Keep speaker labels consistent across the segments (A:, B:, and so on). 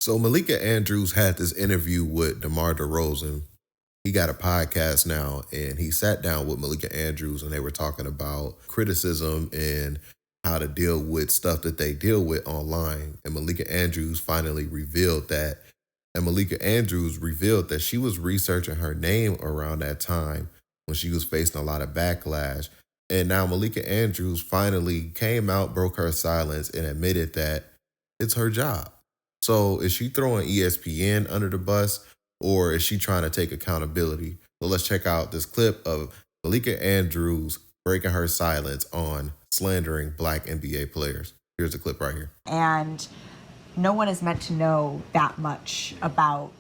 A: So Malika Andrews had this interview with DeMar DeRozan. He got a podcast now, and he sat down with Malika Andrews, and they were talking about criticism and how to deal with stuff that they deal with online. And Malika Andrews finally revealed that. And Malika Andrews revealed that she was researching her name around that time when she was facing a lot of backlash. And now Malika Andrews finally came out, broke her silence, and admitted that it's her job. So is she throwing ESPN under the bus, or is she trying to take accountability? So let's check out this clip of Malika Andrews breaking her silence on slandering Black NBA players. Here's the clip right here.
B: And no one is meant to know that much about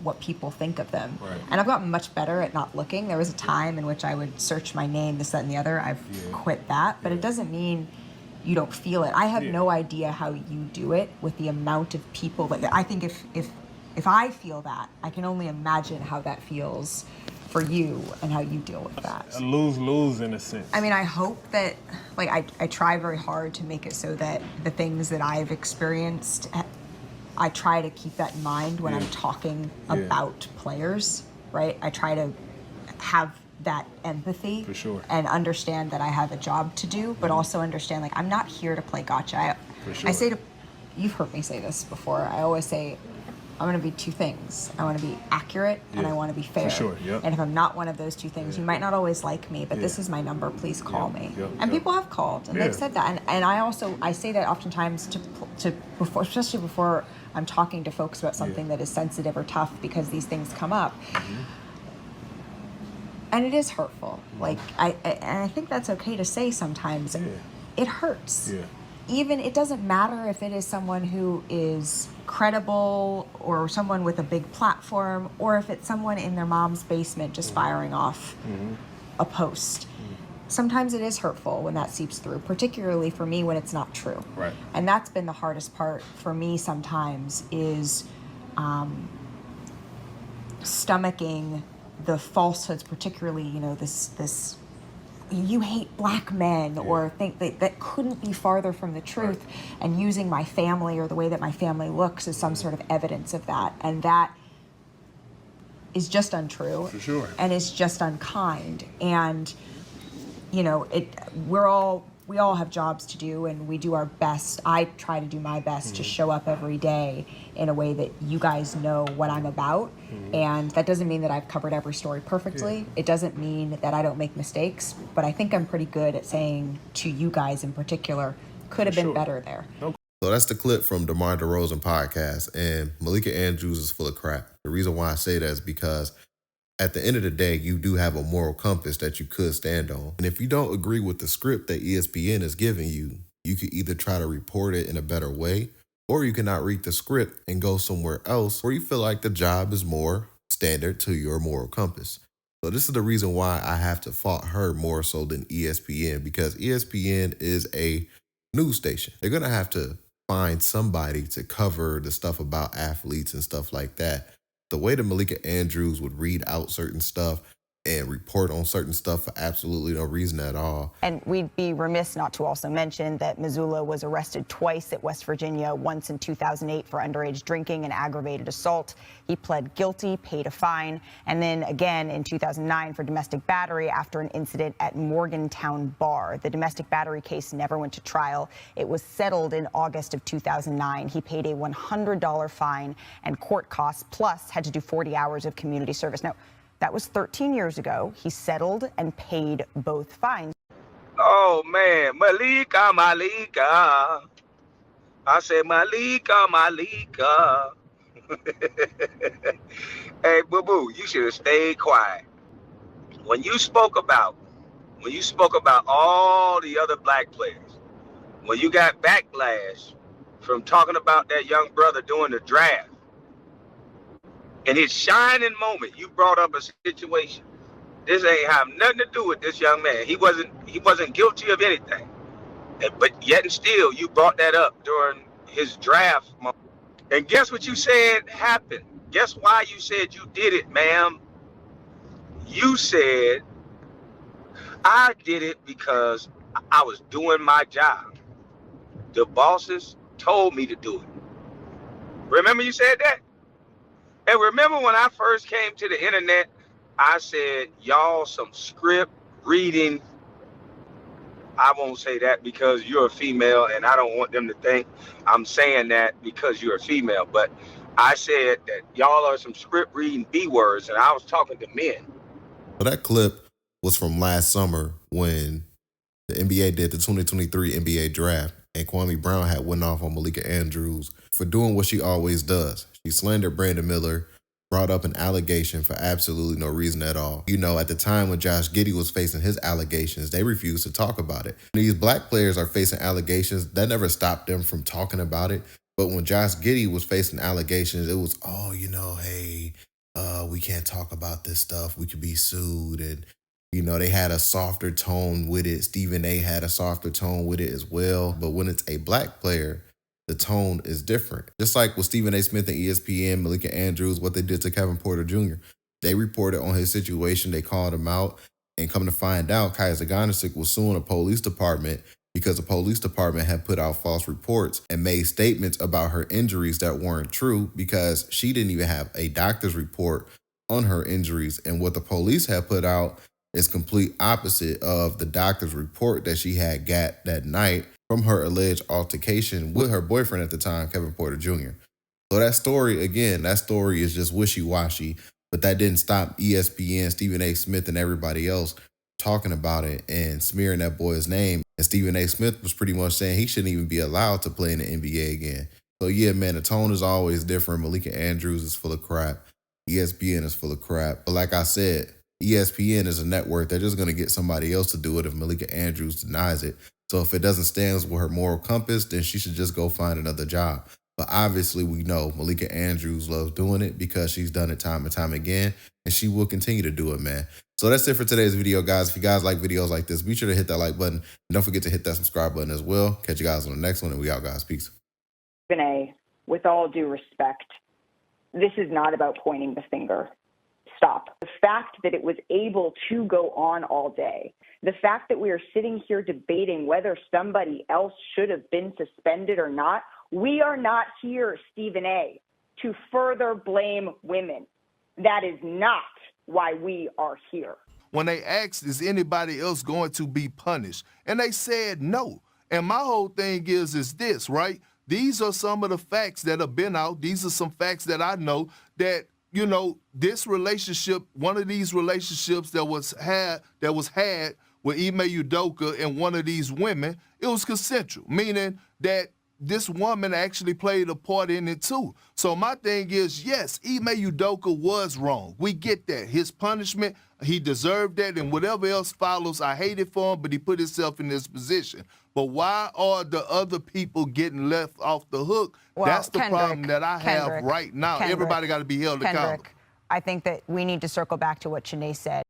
B: what people think of them.
C: Right.
B: And I've gotten much better at not looking. There was a time in which I would search my name, this, that, and the other. I've quit that, but it doesn't mean you don't feel it. I have no idea how you do it with the amount of people. But I think if I feel that, I can only imagine how that feels for you and how you deal with that.
C: A lose-lose in a sense.
B: I mean, I hope that, like, I try very hard to make it so that the things that I've experienced, I try to keep that in mind when I'm talking about players, right? I try to have that empathy
C: For sure.
B: and understand that I have a job to do, but also understand, like, I'm not here to play gotcha.
C: For sure.
B: I say to, you've heard me say this before, I always say, I want to be two things. I want to be accurate and I want to be fair.
C: For sure, yep.
B: And if I'm not one of those two things, you might not always like me, but this is my number, please call me. And people have called and they've said that. And I say that oftentimes to before, especially before I'm talking to folks about something that is sensitive or tough, because these things come up. And it is hurtful. Like, I think that's okay to say sometimes. It hurts. Even, it doesn't matter if it is someone who is credible or someone with a big platform, or if it's someone in their mom's basement just firing off a post. Sometimes it is hurtful when that seeps through, particularly for me when it's not true.
C: Right.
B: And that's been the hardest part for me sometimes, is stomaching the falsehoods, particularly, you know, this you hate Black men, or think that couldn't be farther from the truth, and using my family or the way that my family looks as some sort of evidence of that. And that is just untrue.
C: For sure.
B: And it's just unkind. And, you know, we all have jobs to do, and we do our best. I try to do my best to show up every day in a way that you guys know what I'm about. And that doesn't mean that I've covered every story perfectly. It doesn't mean that I don't make mistakes, but I think I'm pretty good at saying to you guys in particular, could have been better there.
A: So that's the clip from DeMar DeRozan podcast, and Malika Andrews is full of crap. The reason why I say that is because at the end of the day, you do have a moral compass that you could stand on. And if you don't agree with the script that ESPN is giving you, you could either try to report it in a better way, or you cannot read the script and go somewhere else where you feel like the job is more standard to your moral compass. So this is the reason why I have to fault her more so than ESPN, because ESPN is a news station. They're going to have to find somebody to cover the stuff about athletes and stuff like that. The way that Malika Andrews would read out certain stuff and report on certain stuff for absolutely no reason at all.
D: And we'd be remiss not to also mention that Mazzulla was arrested twice at West Virginia, once in 2008 for underage drinking and aggravated assault. He pled guilty, paid a fine, and then again in 2009 for domestic battery after an incident at Morgantown Bar. The domestic battery case never went to trial. It was settled in August of 2009. He paid a $100 fine and court costs, plus had to do 40 hours of community service. Now, that was 13 years ago. He settled and paid both fines.
E: Oh, man. Malika, Malika. I said, Malika, Malika. Hey, boo-boo, you should have stayed quiet. When you spoke about all the other Black players, when you got backlash from talking about that young brother doing the draft, in his shining moment, you brought up a situation. This ain't have nothing to do with this young man. He wasn't guilty of anything. But yet and still, you brought that up during his draft moment. And guess what you said happened? Guess why you said you did it, ma'am? You said, I did it because I was doing my job. The bosses told me to do it. Remember you said that? And remember when I first came to the internet, I said, y'all some script reading. I won't say that because you're a female and I don't want them to think I'm saying that because you're a female. But I said that y'all are some script reading B words, and I was talking to men.
A: So that clip was from last summer when the NBA did the 2023 NBA draft, and Kwame Brown had went off on Malika Andrews for doing what she always does. She slandered Brandon Miller, brought up an allegation for absolutely no reason at all. You know, at the time when Josh Giddey was facing his allegations, they refused to talk about it. These black players are facing allegations. That never stopped them from talking about it. But when Josh Giddey was facing allegations, it was, oh, you know, hey, we can't talk about this stuff. We could be sued. And you know, they had a softer tone with it. Stephen A had a softer tone with it as well. But when it's a black player, the tone is different. Just like with Stephen A. Smith and ESPN, Malika Andrews, what they did to Kevin Porter Jr. They reported on his situation. They called him out. And come to find out, Kaiser Ganesik was suing a police department because the police department had put out false reports and made statements about her injuries that weren't true because she didn't even have a doctor's report on her injuries. And what the police had put out is complete opposite of the doctor's report that she had got that night from her alleged altercation with her boyfriend at the time, Kevin Porter Jr. So that story, again, that story is just wishy-washy, but that didn't stop ESPN, Stephen A. Smith, and everybody else talking about it and smearing that boy's name. And Stephen A. Smith was pretty much saying he shouldn't even be allowed to play in the NBA again. So yeah, man, the tone is always different. Malika Andrews is full of crap. ESPN is full of crap. But like I said, ESPN is a network. They're just going to get somebody else to do it if Malika Andrews denies it. So if it doesn't stand with her moral compass, then she should just go find another job. But obviously we know Malika Andrews loves doing it because she's done it time and time again, and she will continue to do it, man. So that's it for today's video, guys. If you guys like videos like this, be sure to hit that like button. And don't forget to hit that subscribe button as well. Catch you guys on the next one, and we out, guys. Peace.
F: Renee, with all due respect, this is not about pointing the finger. Stop. The fact that it was able to go on all day, the fact that we are sitting here debating whether somebody else should have been suspended or not, we are not here, Stephen A., to further blame women. That is not why we are here.
G: When they asked, is anybody else going to be punished? And they said no. And my whole thing is this, right? These are some of the facts that have been out. These are some facts that I know that, you know, this relationship, one of these relationships that was had with Ime Udoka and one of these women, it was consensual, meaning that this woman actually played a part in it too. So my thing is, yes, Ime Udoka was wrong. We get that. His punishment, he deserved that, and whatever else follows, I hate it for him, but he put himself in this position. But why are the other people getting left off the hook?
D: Well,
G: that's the
D: Kendrick,
G: problem that I have right now. Everybody got to be held accountable.
D: I think that we need to circle back to what Shanae said.